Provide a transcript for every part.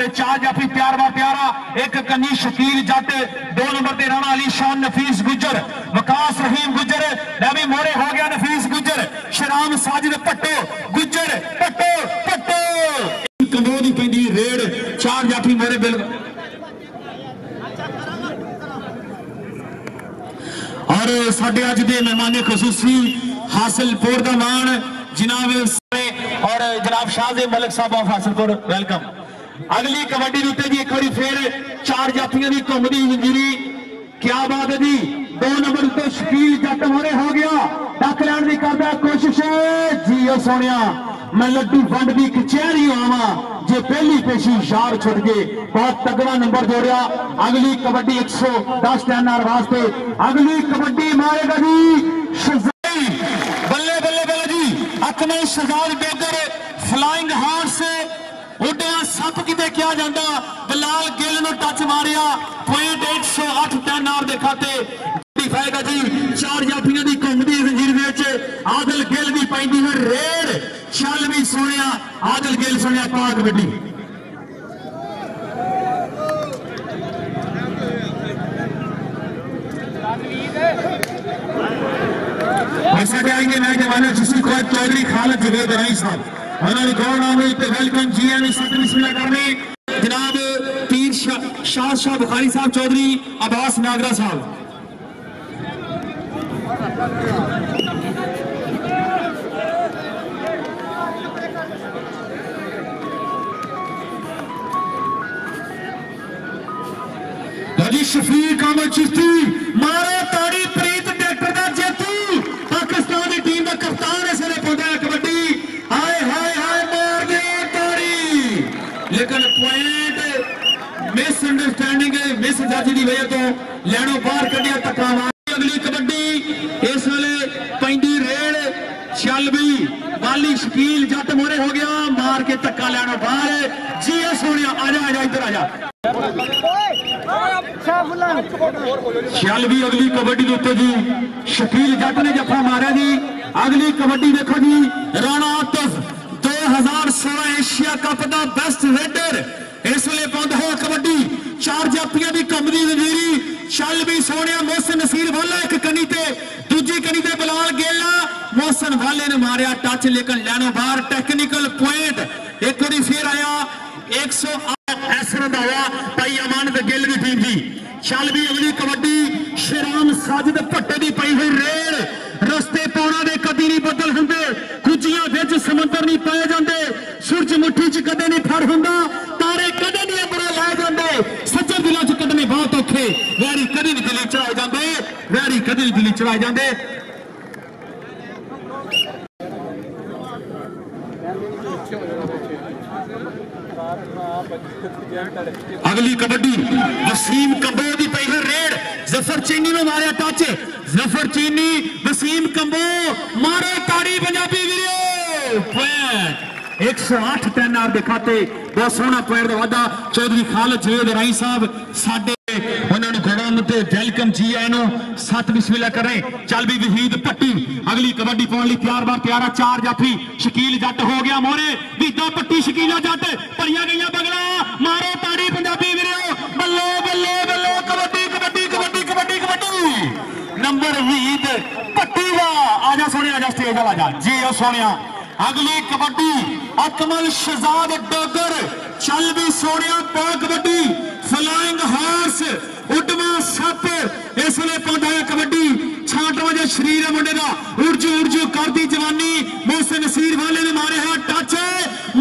चार जाफी प्यार बा प्यारा एक कन्नी शकील जट 2 नंबर ते राणा अली शान नफीस गुजर वकास रहीम गुजर भी मोरे हो गया नफीस गुजर शराम साजिद पट्टो गुजर पट्टो पट्टो कंबो दी पैंदी रेड चार जाफी मोरे बिल और साडे अज दे मेहमाने खसूसी हासिलपुर दा मान जनाब और जनाब शाहजे मलिक साहब ऑफ हासिलपुर वेलकम। अगली कबड्डी उत्ते जी एक बार फिर चार जाफियों की घूमती जंजीरी क्या बात है जी 2 नंबर उत्ते शकील जट मोरे हो गया डक लैन की करता कोशिश जी सोनिया मैं लड्डू वंड की कचहरी आवा जे पहली पेशी यार छुट गए बहुत तगड़ा नंबर जोड़िया। अगली कबड्डी 110 टैनर वास्ते अगली कबड्डी मारेगा जी शहजाद बल्ले बल्ले बल्ले जी अकमल शहजाद बेगर फ्लाइंग हार्स उड्या सप किते क्या जाता बिलाल गिल ने टच मारिया पॉइंट 108 टैनर के खाते दिखाएगा जी चार जाफियों की घूमती जंजीर आदिल गिल की पैंदी है रेड चल भी सोनिया आदिल गिल सुनिया पा कबड्डी आएंगे मैं जमाना जिसकी चौधरी खालिद जुबैद राई साहब उन्होंने गौर आमिर वेलकम जी करने जनाब पीर शाह बुखारी साहब चौधरी अब्बास नागरा साहब शफीक अहमद चिश्ती मारो ताड़ी प्रीत ट्रैक्टर का जेतू पाकिस्तान की टीम का कप्तान इस वे पहुंचा कबड्डी हाय हाय हाय मार गया ताड़ी लेकिन पॉइंट मिस अंडरस्टैंडिंग मिस जज की वजह तो लैनो बाहर कटिया धक्का मार। अगली कबड्डी इस वे पैंदी रेड चल भी वाली शकील जट मोरे हो गया मार के धक्का लैनो बाहर जी सोनिया आजा आजा इधर आजा भी अगली कबड्डी उत्ते जी शकील जट ने जफा मारा जी। अगली कबड्डी देखो जी राणा आतिफ 2016 एशिया कप का बेस्ट रेडर इस वे पाउंड हो कबड्डी चार जाफियों की घूमती जंजीरी चल भी सोनिया मोहसिन नसीर वाला एक कनी ते दूजी कनी ते बिलाल गेला मोहसिन वाले ने मारिया टच लेकिन लैनो बाहर टेक्निकल पॉइंट एक बार फिर आया 108 ऐसा हुआ भाई अमानत गिल की टीम की चल भी अगली कबड्डी शराम साजिद भट्टे की पई हुई रेल रस्ते पौना दे कदी नहीं बदल होंगे कुजियां बिच समुद्र नहीं पाए जाते सूरज मुट्ठी च कदे नहीं फड़ होंदा तारे कदे नहीं अपना लै जाते सज्जन दिलों च कदमे बहुत औखे वैरी कदी नहीं दिली चढ़ाए जाते वैरी कदी नहीं दिली चढ़ाए जाते। अगली कबड्डी वसीम कंबो की पई है रेड जफर चीनी ने मारिया टच जफर चीनी वसीम कंबो मारो ताड़ी पंजाबी वीरो पॉइंट 108 टैनर के खाते बहुत सोहना पॉइंट का वादा चौधरी खालिद जुबैद राई साहब साडे उन्होंने घोड़ों वेलकम जी आए सत बिस्मिल्लाह करें चल भी वहीद पट्टी अगली कबड्डी पाने लिए प्यार बार प्यारा चार जाफी शकील जट हो गया मोरे बीता पट्टी शकीला जट भरिया गई बगला मारो ताड़ी पंजाबी वीरो बल्ले बल्ले बल्ले कबड्डी कबड्डी कबड्डी कबड्डी कबड्डी नंबर वहीद पट्टी का आजा सोने आजा स्टेज वाला जा जी ओ सोनिया। अगली कबड्डी अकमल शहजाद डोगर चल भी सोनिया पा कबड्डी फ्लाइंग हार्स उडवा सप इस वे पौधा है कबड्डी छाट वजे शरीर है मुंडे का उर्जू उर्जू करती जवानी मोहसिन नसीर वाले ने मारे है टच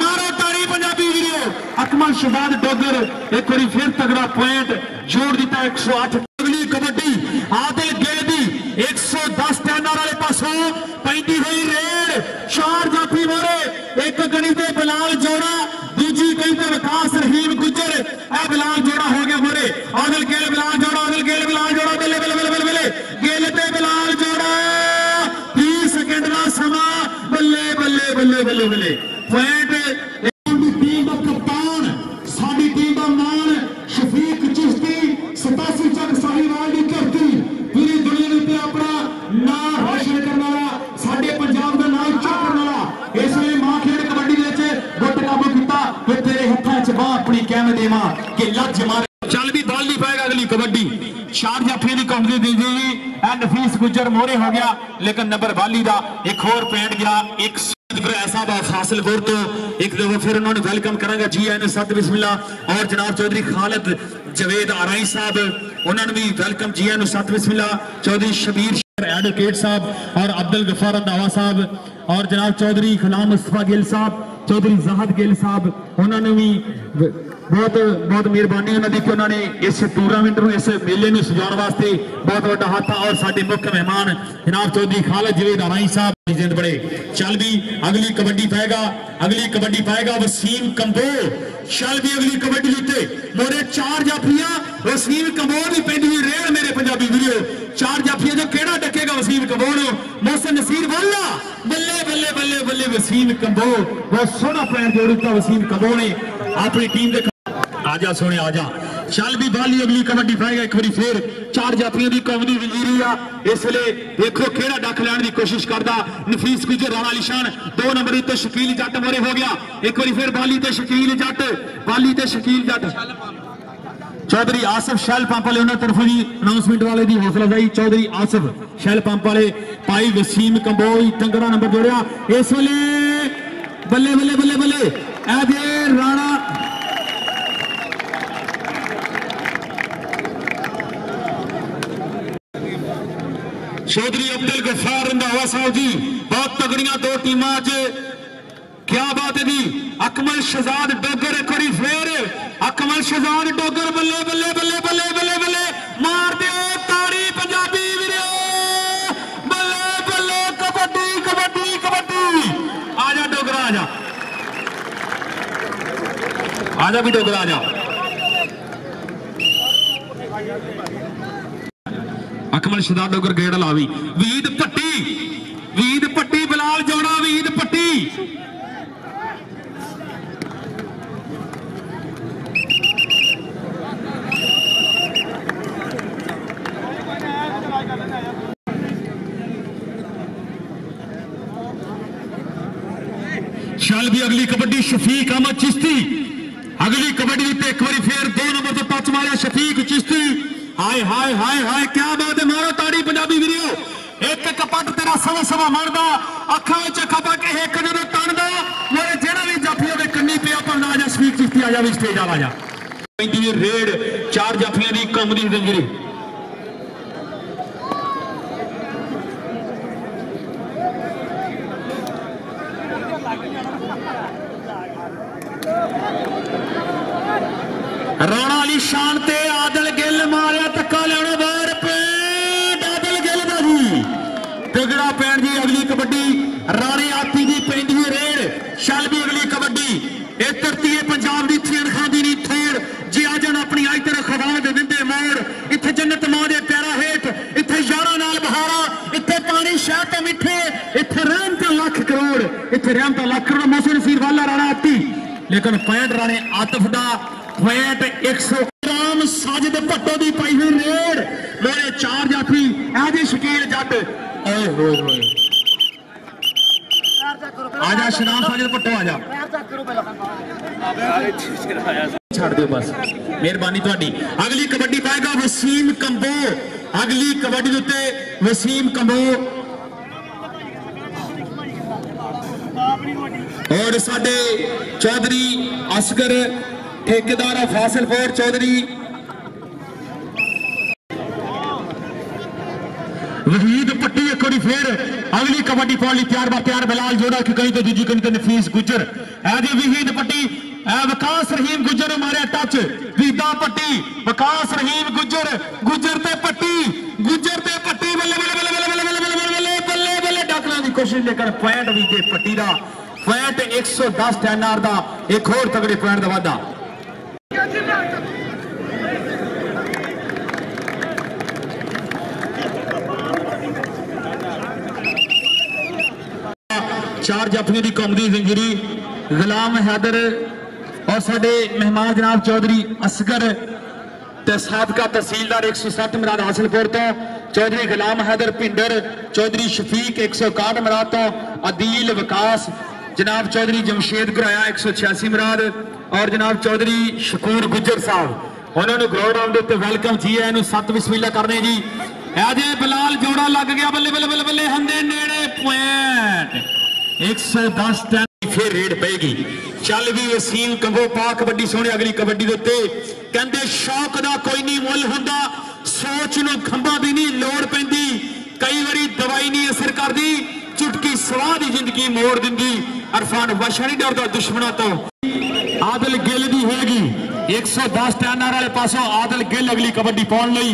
मारो ताड़ी पंजाबी वीडियो अकमल शहजाद डोगर एक बार फिर तगड़ा पॉइंट जोड़ दिता 108। अगली कबड्डी आदिल गिल दी 110 टैनर वाले पासों पैंती हुई रेड चार जाफी मारे एक गणी ते बिलाल जोड़ा दूजी गणी ते वकास रहीम गुजर ए बिलाल जोड़ा हो गया मोरे आदिल गिल बिलाल जोड़ा आदिल गिल बिलाल जोड़ा बल्ले बल्ले बल्ले बल्ले गिल ते बिलाल जोड़ा 30 सेकंड का समा बल्ले बल्ले बल्ले बल्ले बल्ले पॉइंट टीम का कप्तान साडी टीम का मान शफीक चिश्ती 87 चक साहिवाल की धरती पूरी दुनिया में अपना नाम रोशन करने वाला साडे पंजाब का नाम चुकने वाला इस वे मां खेल कबड्डी गुट काबू मैं देवा कि लज मारे चल भी बॉल नहीं पाएगा। अगली कबड्डी 4 जाफियों की कौमदी दी गई नफीस गुजर मोहरे हो गया लेकिन नंबर बाली का एक होर पैंट गया। एक ऐसा फासिलपुर तो एक दफा फिर उन्होंने वेलकम करांगा जी आए सत बिस्मिल्ला। और जनाब चौधरी खालिद जवेद आराई साहब उन्होंने भी वेलकम जी आए सत बिस्मिल्ला। चौधरी शबीर एडवोकेट साहब और अब्दुल गफार रंधावा साहब और जनाब चौधरी गुलाम मुस्तफा गिल साहब चौधरी जाहद गिल साहब उन्होंने भी बहुत बहुत मेहरबानी उन्होंने कि उन्होंने इस टूर्नामेंट में इस मेले में सजाने वास्ते बहुत बड़ा हाथ और साडे मुख्य मेहमान जनाब चौधरी खालिद जवेद आराई साहब जिंद बड़े। चल भी अगली कबड्डी पाएगा वसीम कंबो। चल भी अगली कबड्डी उत्ते मोरे 4 जाफियां वसीम कंबो की पेंड हुई रेड़ मेरे पंजाबी वीडियो 4 जाफियां जो केड़ा डकेगा वसीम कंबो नु मोहसिन नसीर वाला बल्ले बल्ले बल्ले बल्ले वसीम कंबो बहुत सोहना पैर जोड़ दिता वसीम कंबो ने अपनी टीम के आजा सोने आजा। चल भी बाली अगली कबड्डी पाएगा एक बार फिर 4 जाफियों की कौम की वजीरी आ इसलिए देखो केड़ा डक लैन की कोशिश करता नफीस गुजर राणा अलीशान 2 नंबर उत्ते शकील जट मोरे हो गया एक बार फिर बाली ते शकील जट चौधरी आसिफ शैल पंप वाले उन्होंने तरफों की अनाउंसमेंट वाले की हौसला अफजाई चौधरी आसिफ शैल पंप वाले भाई वसीम कंबोई तंगड़ा नंबर जोड़िया इस वेले बल्ले बल्ले बल्ले बल्ले ए राणा चौधरी अब्दुल गफार रंधावा साहब जी बहुत तगड़ियां 2 टीमां अज क्या बात है जी। अकमल शहजाद डोगर एक बार फिर अकमल शहजाद डोगर बल्ले बल्ले बल्ले बल्ले बल्ले बल्ले मार दे ताड़ी पंजाबी वीरो बल्ले बल्ले कबड्डी कबड्डी कबड्डी आजा डोगरा आजा भी डोगरा आजा। अकमल शहजाद डोगर गेड़ लावी वीद पट्टी बिलाल जोड़ा वीद पट्टी चल भी अगली कबड्डी शफीक अहमद चिश्ती अगली कबड्डी एक बार फिर 2 नंबर तो टच मारा शफीक चिश्ती हाय हाय हाय हाय क्या बात है मारो ताड़ी पंजाबी वीडियो एक कपट तेरा सवा सवा मरदा अखा च खपा के एक जो तनदा मेरे जेड़ा भी जाफियों के कन्नी पे अपन आ जा शफीक चिश्ती आ जा भी स्टेज आ जा रेड 4 जाफियों की कम दी जंजीरी राणा अलीशान ते आदल गिल मारिया धक्का लेना बाहर पेंट आदल गिल का जी तगड़ा पैंट जी। अगली कबड्डी राणे आती की पेंट हुई रेड चल भी अगली कबड्डी ये धरती है पंजाब की थेड़ खादी नहीं थेड़ जी आ जान अपनी आई तरह खवा दे दिंदे मोड़ इत्थे जन्नत मां दे प्यारा हेठ इत्थे यारा नाल बहारा इत्थे पानी शहद ते मिठे इत्थे रहमत लाख करोड़ इत्थे रहमत लाख करोड़ मोहसिन नसीर वाला राणा आती लेकिन पैंट राणे आतिफ दा पैंट 100 राम साजिद भट्टो की पाई हुई रेड मेरे 4 जाफी ऐसी शकील जट आजा शराब साजिद भट्टो आजा छाड़ दो बस मेहरबानी थोड़ी। अगली कबड्डी पाएगा वसीम कंबो अगली कबड्डी उत्ते वसीम कंबो और साडे चौधरी असगर ठेकेदार फासिलपुर चौधरी वहीद पट्टी एक बार फिर अगली कबड्डी पॉली तैयार बार बिलाल जोड़ा कि कहीं तो दूजी कहीं तो नफीस गुजर ऐसी वहीद पट्टी वकास रहीम गुजर मारे टच वीदा पट्टी वकास रहीम गुजर ते पट्टी बल्ले बल्ले बल्ले बल्ले बल्ले बल्ले बल्ले बल्ले बल्ले डकने की कोशिश लेकर पैंट वीदे पट्टी का पैंट 110 टैनआर का एक होर तगड़े पैंट का वाधा चार जाफियों की कौम की जंजीरी गुलाम हैदर और साडे मेहमान जनाब चौधरी असगर साबका तहसीलदार 160 मराद हासिलपुर तो चौधरी गुलाम हैदर भिंडर चौधरी शफीक 161 मराद तो अदील विकास जनाब चौधरी जमशेद गुराया 186 मराद और जनाब चौधरी शकूर गुज्जर साहब उन्होंने ग्राउंड आउट उत्ते वेलकम जी है 7 बिस्मिल्ला करने जी। अजय बिलाल जोड़ा लग गया बल्ले बल्ले बल्ले बल्ले हंदे नेड़े पॉइंट 110 टन फिर रेड पेगी। चल भी वसीम कंगो पा कबड्डी सोने अगली कबड्डी के उत्ते कहंदे शौक दा कोई नहीं मुल हुंदा सोच नूं खंभा भी नहीं लोड़ पैंदी कई बारी दवाई नहीं असर करदी चुटकी सवाह दी जिंदगी मोड़ दिंदी। अरफान वशा नहीं डरदा दुश्मनों तो। आदिल गिल दी होगी 110 टन वाले पासों आदिल गिल अगली कबड्डी पाउण लई।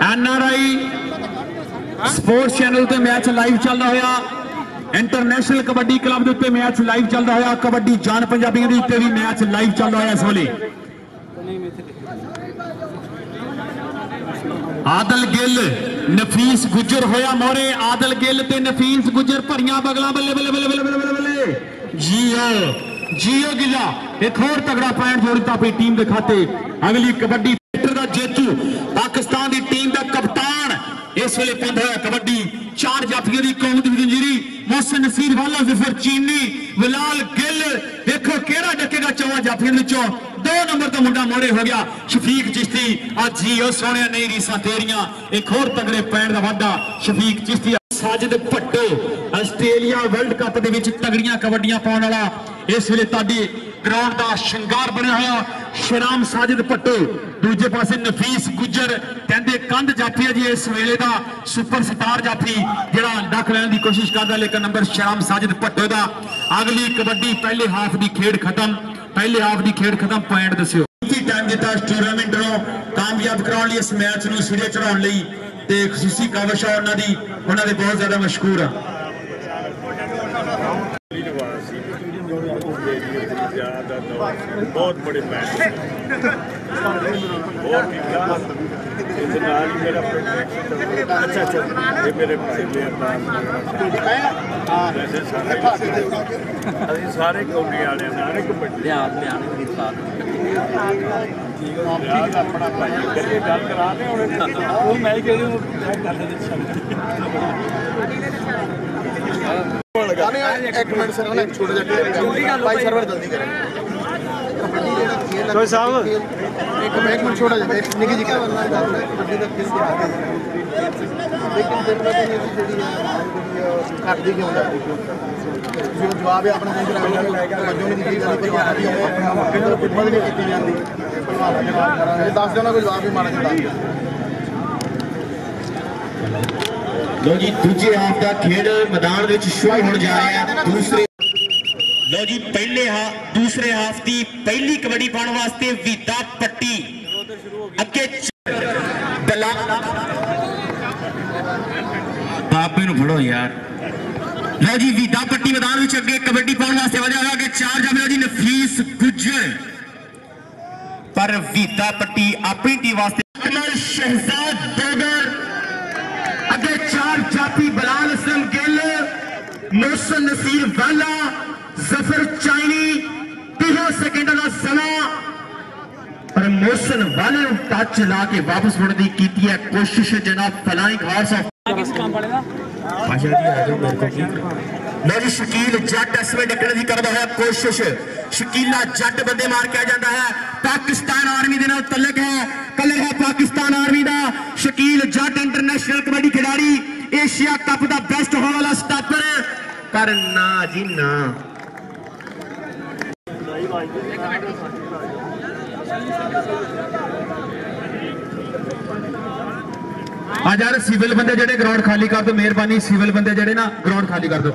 NRI स्पोर्ट्स चैनल ते मैच लाइव चलदा होया इंटरनेशनल कबड्डी क्लब के उत्ते मैच लाइव चलदा होया कबड्डी जान पंजाबियों के उत्ते भी मैच लाइव चलदा होया इस वेले। आदिल गिल नफीस गुजर होया मोरे आदिल गिल ते नफीस गुजर भरियां बगला बल्ले बल्ले बल्ले बल्ले बल्ले बल्ले जियो गिला एक और तगड़ा पॉइंट जोड़ता अपनी टीम के खाते। अगली कबड्डी का जेतू पाकिस्तान की टीम का कप्तान इस वेले पंद है कबड्डी 4 जाफियों की कौम की जंजीरी मोहसिन नसीर वाला जफर चीनी बिलाल गिल देखो केड़ा डकेगा 4 जाफियों विचों 2 नंबर का मुंडा मोड़े हो गया शफीक चिश्ती आज जियो सोने नहीं रीसा तेरियां एक और तगड़े पैर का वाधा Shafiq Chishti. Sajid Bhatto Australia world cup दे विच तगड़ियां कबड्डियां पाउण वाला इस वेले ताडी ग्राउंड का श्रृंगार बनया होया शराम साजिद भट्टो। दूजे पासे नफीस गुजर कहते कंध जाफी है जी इस वेले का सुपरस्टार जाफी जिहड़ा डक लैण की कोशिश करता लेकिन नंबर शराम साजिद भट्टो का। अगली कबड्डी पहले हाफ की खेड खत्म पॉइंट दस्यो टाइम दिता इस टूर्नामेंट नूं कामयाब कराउण लई इस मैच नूं सिरे चढ़ाउण लई ते खसूसी काविश है उन्हां दी बहुत ज्यादा मशहूर है। बहुत बड़े मैच अच्छा ये मेरे सारे कौडी वाले गल करा एक मिनट सर एक छोटा जा भाई सर्वर जल्दी करें तो साहब एक मिनट छोटा जा एक निकी जी का कबड्डी का खेल के आगे लेकिन देखना चाहिए जेडी काट दी क्यों जाती जो जवाब है अपने जो नहीं दी जाती परवाह दी है खिदमत नहीं की जाती ये 10 दिनों को जवाब भी मारा जाता। लो जी दूजे हाफ का खेड मैदान में शुरू होने जा रहा है। दूसरे लो जी दूसरे हाफ की पहली कबड्डी पाने वास्ते वीता पट्टी अगे बाबे नूं फड़ो यार। लो जी वीता पट्टी मैदान में अगे कबड्डी पाने वास्ते वजह अगे 4 जाफी जी नफीस गुजर पर वीता पट्टी अपनी टीम वास्ते शहजाद डोगर अगे 4 जाफी बिलाल असलम गिल मोहसिन नसीर वाला जफर चाइनी 30 सेकंड का समा पर मोहसिन वाले टच ला के वापस मुड़ने की कीती है कोशिश जनाब फ्लाइंग हॉर्स ऑफ लो जी शकील जट इस वे डकने की करता है कोशिश शकीला जट बंदे मार के आ जाता है पाकिस्तान आर्मी के नाल तलक है पाकिस्तान आर्मी का शकील जट इंटरनेशनल कबड्डी खिलाड़ी एशिया कप का बेस्ट होने वाला स्टॉपर पर ना जी ना आज यार सिविल बंदे जेडे ग्राउंड खाली कर दो मेहरबानी सिविल बंदे जेडे ना ग्राउंड खाली कर दो।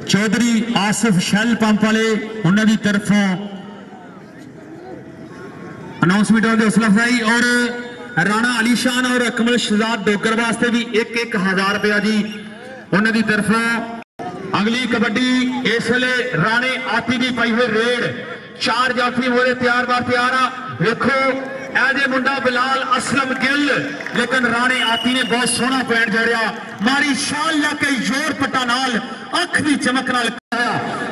चौधरी आसिफ शैल पंप वाले उन्होंने तरफों अनाउंसमेंट और हौसला अफजाई और राणा अलीशान और अकमल शहजाद डोगर वास्ते भी 1-1000 रुपया जी उन्होंने तरफों। अगली कबड्डी इस वेले राणे आती की पाई हुई रेड 4 जाफी मोरे तैयार आ देखो ऐजे मुंडा बिलाल असलम गिल लेकिन राणे आती ने बहुत सोहना पॉइंट जोड़िया मारी शान लाके जोर पट्टा नाल अख की चमक नाल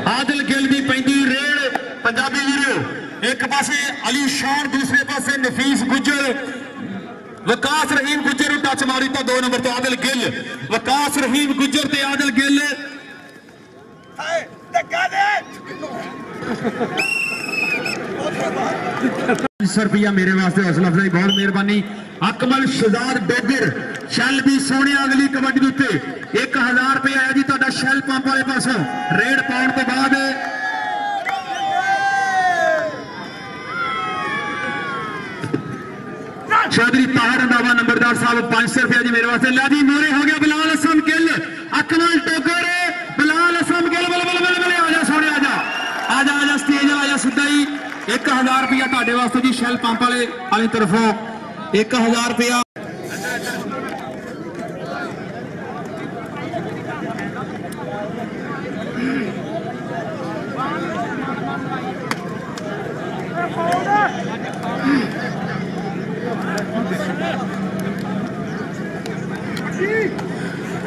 आदिल गिल की पैंदी रेड पंजाबी वीरो एक पासे अली शान दूसरे पासे नफीस गुजर वकास रहीम गुज्जर ने टच मारी तो 2 नंबर तो आदिल गिल, वकास रहीम गुज्जर ते आदिल गिल। ₹20 मेरे वास्ते हौसला अफजाई, बहुत मेहरबानी। अकमल शहजाद डोगर शैल भी सोने अगली कबड्डी उत्ते 1000 रुपया है जी तुहाडा शैल पंप वाले पासों रेड पाउण तो बाद। चौधरी ताहर रंधावा नंबरदार साहब 500 रुपया जी मेरे वास्ते। ला जी मोरे हो गया बिलाल असम गिल, अकमल डोगर, बिलाल असम गिल, बल बल बल बल आजा सोने आजा आजा आजा स्टेज आजा सीधा ही 1000 रुपया तुहाडे वास्ते जी शैल पंप वाली तरफों 1000 रुपया।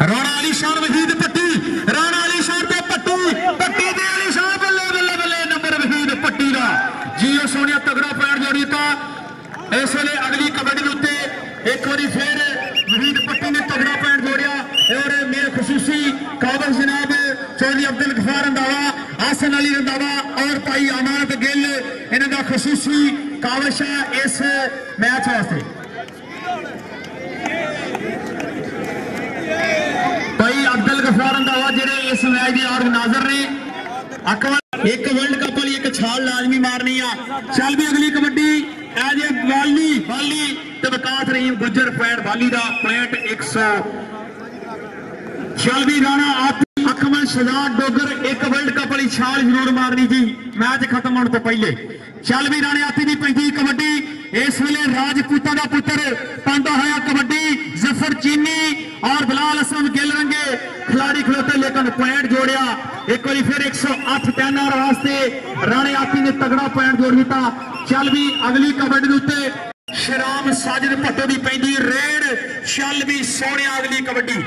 राणा अली शान वहीद पट्टी, राणा अली शान ते पट्टी, पट्टी ते अली शान, बल्ले बल्ले बल्ले नंबर वहीद पट्टी का जियो सोनिया तगड़ा पैर जोड़ी था। इस वे अगली कबड्डी उत्ते एक बार फिर वहीद पट्टी ने तगड़ा पैर जोड़िया और मेरे खसूसी काबल जनाब चौधरी अब्दुल गफार रंधावा, हसन अली रंधावा और भाई अमानत गिल इन्हों का खसूसी काबश है इस मैच वास्ते। भाई अब्दुल गफार रंधावा जेडे इस मैच के ऑर्गेनाइजर ने। अकबर एक वर्ल्ड कप वाली एक छाल लाजमी मारनी आ। चल भी अगली कबड्डी एज ए बाली बाली ते वकास रहीम गुज्जर पॉइंट बाली का पॉइंट 100। चल भी राणा अकमल शहजाद डोगर एक वर्ल्ड कप वाली छाल जरूर मारनी जी मैच खत्म होने तो पहले। चल भी राणे आती की 35 कबड्डी इस वे राजपूतों का पुत्र पांदा होया कबड्डी जफर चीनी और बिलाल असम गिल रंगे खिलाड़ी खड़ोते लेकिन पॉइंट जोड़िया एक बार फिर 108 टैनर वास्ते राणे आती ने तगड़ा पॉइंट जोड़ दिता। चल भी अगली कबड्डी उत्ते शराम साजिद भट्टो की पैंदी रेड। चल भी सोने अगली कबड्डी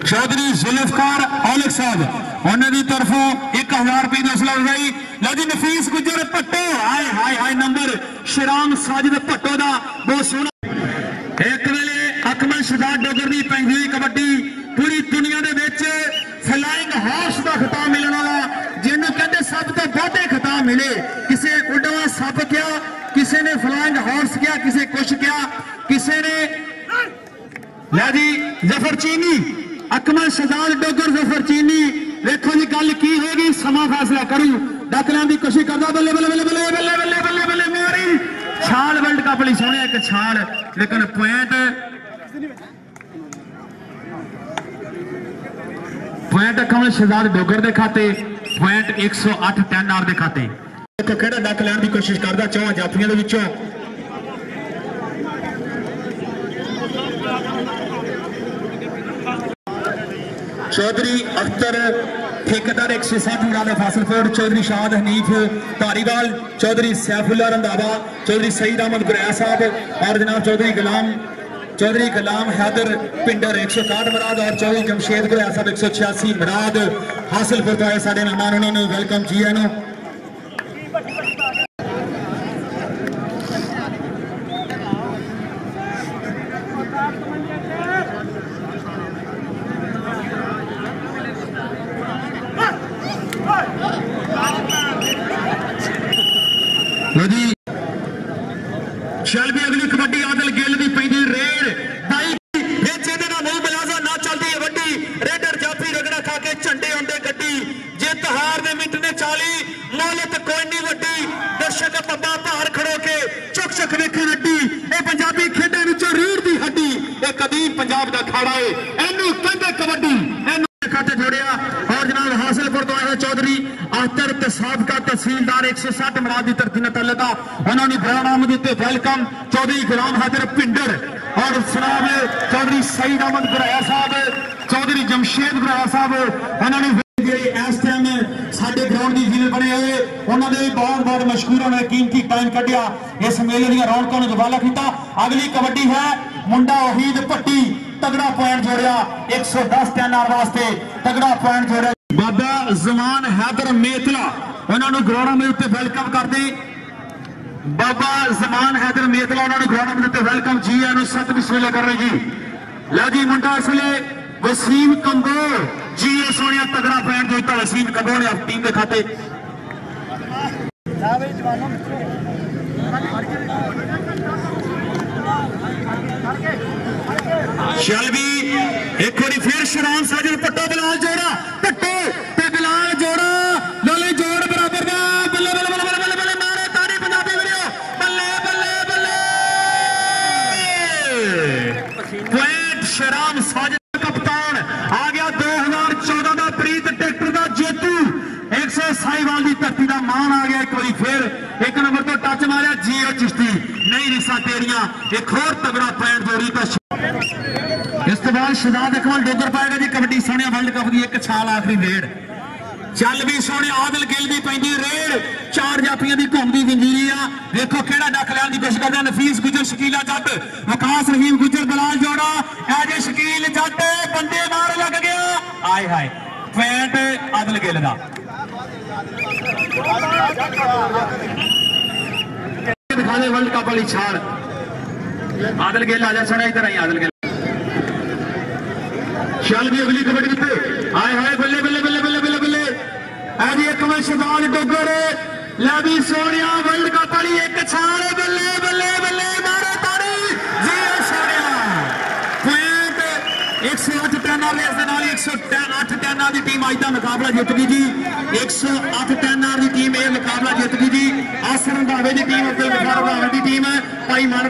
चौधरी जुल्फकार औलख साहब उन्होंने तरफों 1000 रुपये की हौसला अफजाई। लजी नफीस गुजर भट्टो हाय हाय हाय नंबर शराम साजिद भट्टो का बहुत सोहना। एक वेले अकमल शहजाद डोगर की 35 कबड्डी पूरी दुनिया के फ्लाइंग हॉर्स का खिताब मिलने वाला जिन्होंने कहते सब तो बहुते खिताब मिले। किसी उड़वा सप क्या, किसी ने फ्लाइंग हॉर्स क्या, किसी कुछ क्या, किसी ने लजी जफर चीनी अकमल शहजाद डोगर जफर चीनी। देखो जी गल की होगी समा फैसला करूं डकने की कोशिश करता। बल्ले बल्ले बल्ले बल्ले बल्ले बल्ले बल्ले बल्ले मारी छाल वर्ल्ड कप वाली सोने एक छाल लेकिन पॉइंट अकमल शहजाद डोगर के खाते पॉइंट 108 टैनर के खाते। देखो कि डक लैन की कोशिश करता चौहां जाफियों के विचों। चौधरी अख्तर ठेकेदार 160 मुराद फासिलकोट, चौधरी शाहद हनीफ धारीवाल, चौधरी सैफुल्ला रंधावा, चौधरी सईद अहमद गुरैया साहब और जनाब चौधरी गुलाम हैदर पिंडर 161 मुराद और चौधरी जमशेद गुरैया साहब 186 मुराद हासिलपुर तो आए साढ़े मेहमान। उन्होंने वेलकम जी है। चल भी अगली कबड्डी आदिल गिल की पैंदी रेड भाई मुंह मिलाजा ना चलती है वड्डी रेडर जाफी रगड़ा खा के झंडे आंदे गड्डी जित हार ने मिनट ने 40 मोहलत कोई नहीं वड्डी दर्शक पब्बा भार खड़ो के चुक चुक वेखे वड्डी ये पंजाबी खेडे विचों रीढ़ दी हड्डी ये कदीम पंजाब का खाड़ा है इनू कहंदे कबड्डी इनू खाते जोड़िया। और जनाब हासिलपुर तो आए चौधरी अख्तर ते साबका तहसीलदार 160 मुराद की धरती ने तलका उन्होंने बयान आमद दिते वेलकम। चौधरी गुलाम हैदर पिंडर और जनाब चौधरी सईद अहमद गुरैया साहब, चौधरी जमशेद गुरैया साहब उन्होंने इस टाइम साडे ग्राउंड की जिले बने हुए उन्होंने बहुत बहुत मशहूर होने कीमती टाइम कढ़िया इस मेले दी रौनकों ने हवाला किया। अगली कबड्डी है मुंडा वहीद भट्टी तगड़ा पॉइंट जोड़िया 110 टैनर वास्ते तगड़ा पॉइंट जोड़िया। बाबा जमान हैदर मेतला उन्होंने ग्राउंड में उत्ते वेलकम करते बाबा जमान हैदर मेतला उन्होंने ग्राउंड में उत्ते वेलकम जी आनु सत बिस्मिल्लाह कर रहे जी। लो जी मुंडा इस वे वसीम कंबो जी सोनिया तगड़ा पैंट जो वसीम कंबो ने टीम के खाते चल भी एक बार फिर शराम साजिद पट्टो बिलाल जोड़ा पट्टो ते बिलाल जोड़ा लोले जोड़ बराबर का बल्ले बल्ले बल्ले बल्ले बल्ले बल्ले मारे ताड़ी पंजाबी वीडियो बल्ले बल्ले बल्ले पॉइंट शराम साजिद कप्तान आ गया 2014 का प्रीत ट्रैक्टर का जेतू 100 साहिवाल की धरती का मान आ गया। एक बार फिर एक नंबर तो टच मारिया जीओ चिश्ती नहीं रिसा तेरिया एक और तगड़ा पॉइंट जोड़ी तो इस तो बाद शहजाद इकबाल डोगर पाएगा जी कबड्डी सोनिया वर्ल्ड कप की एक छाल आखिरी रेड चल भी सोने आदिल गिल की पैंदी रेड 4 जाफियां की घूमती जंजीरी आ देखो केड़ा डक लैन की कोशिश करते नफीस गुजर शकीला जट वकास रहीम गुजर बलाल जोड़ा एज शकील जट बंदे मार लग गया आए हाय पैंट आदिल गिल का दिखा दे वर्ल्ड कप वाली छाल आदिल गिल आजा सड़ा इधर आई आदिल गिल चल भी अगली कबड्डी पे आए हाय बल्ले बल्ले बल्ले बल्ले बल्ले बल्ले आज एक में शहजाद डोगर लै भी सोनिया वर्ल्ड कप वाली एक छाल बल्ले बल्ले बल्ले मारे ताड़ी जी सोनिया पॉइंट 108 टन वाले इस नाल 108 टन की टीम आज का मुकाबला जित गई जी 108 टन की टीम यह मुकाबला जित गई जी आसर रंधावे की टीम अब्दुल गफार रंधावे की टीम है भाई मान